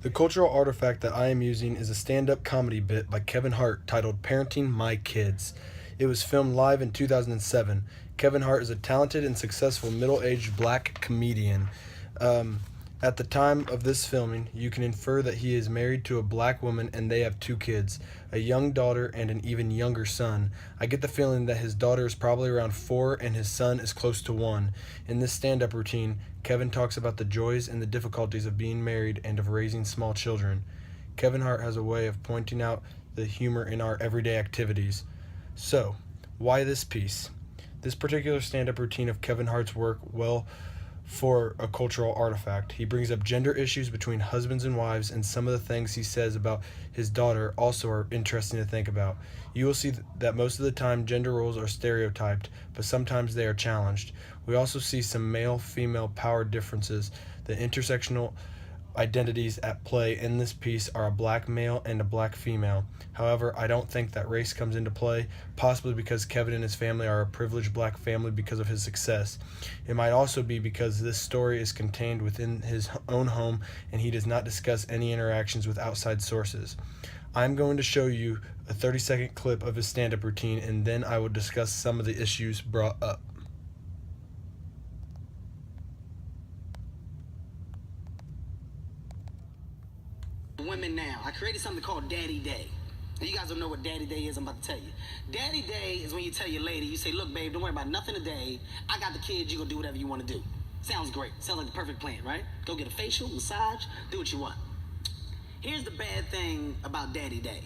The cultural artifact that I am using is a stand up comedy bit by Kevin Hart titled Parenting My Kids. It was filmed live in 2007. Kevin Hart is a talented and successful middle aged black comedian. Um, at the time of this filming, you can infer that he is married to a black woman and they have two kids, a young daughter and an even younger son. I get the feeling that his daughter is probably around 4 and his son is close to 1. In this stand up routine, Kevin talks about the joys and the difficulties of being married and of raising small children. Kevin Hart has a way of pointing out the humor in our everyday activities. So, why this piece? This particular stand up routine of Kevin Hart's work well for a cultural artifact. He brings up gender issues between husbands and wives, and some of the things he says about his daughter also are interesting to think about. You will see that most of the time gender roles are stereotyped, but sometimes they are challenged. We also see some male-female power differences. The intersectional identities at play in this piece are a black male and a black female. However, I don't think that race comes into play, possibly because Kevin and his family are a privileged black family because of his success. It might also be because this story is contained within his own home and he does not discuss any interactions with outside sources. I'm going to show you a 30-second clip of his stand-up routine, and then I will discuss some of the issues brought up. Women now. I created something called Daddy Day. And you guys don't know what Daddy Day is, I'm about to tell you. Daddy Day is when you tell your lady, you say, look, babe, don't worry about nothing today. I got the kids, you go do whatever you want to do. Sounds great. Sounds like the perfect plan, right? Go get a facial, massage, do what you want. Here's the bad thing about Daddy Day.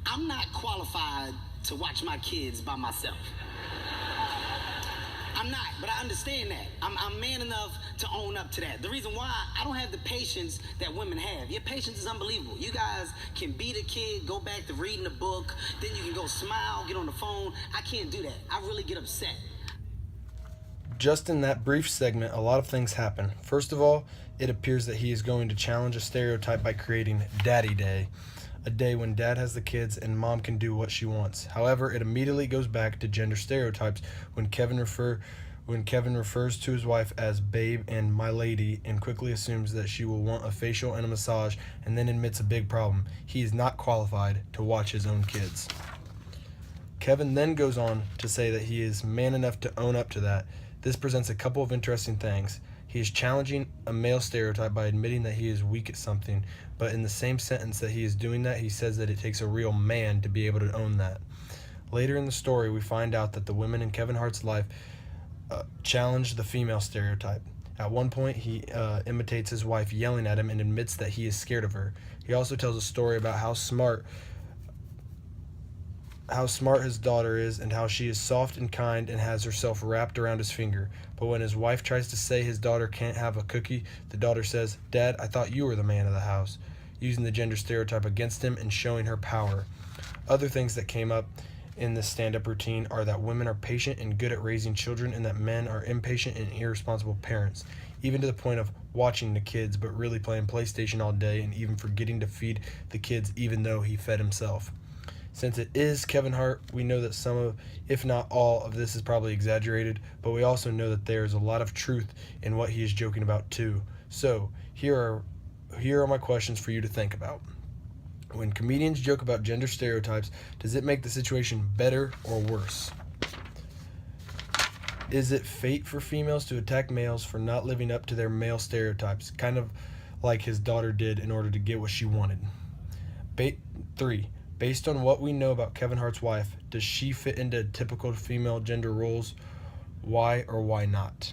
I'm not qualified to watch my kids by myself. I'm not, but I understand that. I'm man enough to own up to that. The reason why, I don't have the patience that women have. Your patience is unbelievable. You guys can beat a kid, go back to reading a book, then you can go smile, get on the phone. I can't do that. I really get upset. Just in that brief segment, a lot of things happen. First of all, it appears that he is going to challenge a stereotype by creating Daddy Day, a day when dad has the kids and mom can do what she wants. However, it immediately goes back to gender stereotypes when Kevin refers to his wife as babe and my lady and quickly assumes that she will want a facial and a massage, and then admits a big problem. He is not qualified to watch his own kids. Kevin then goes on to say that he is man enough to own up to that. This presents a couple of interesting things. He is challenging a male stereotype by admitting that he is weak at something, but in the same sentence that he is doing that, he says that it takes a real man to be able to own that. Later in the story, we find out that the women in Kevin Hart's life challenged the female stereotype. At one point, he imitates his wife yelling at him and admits that he is scared of her. He also tells a story about how smart his daughter is and how she is soft and kind and has herself wrapped around his finger. But when his wife tries to say his daughter can't have a cookie, the daughter says, "Dad, I thought you were the man of the house," using the gender stereotype against him and showing her power. Other things that came up in this stand-up routine are that women are patient and good at raising children and that men are impatient and irresponsible parents, even to the point of watching the kids but really playing PlayStation all day and even forgetting to feed the kids even though he fed himself. Since it is Kevin Hart, we know that some of, if not all, of this is probably exaggerated, but we also know that there is a lot of truth in what he is joking about too. So, here are my questions for you to think about. When comedians joke about gender stereotypes, does it make the situation better or worse? Is it fate for females to attack males for not living up to their male stereotypes, kind of like his daughter did in order to get what she wanted? 3. Based on what we know about Kevin Hart's wife, does she fit into typical female gender roles? Why or why not?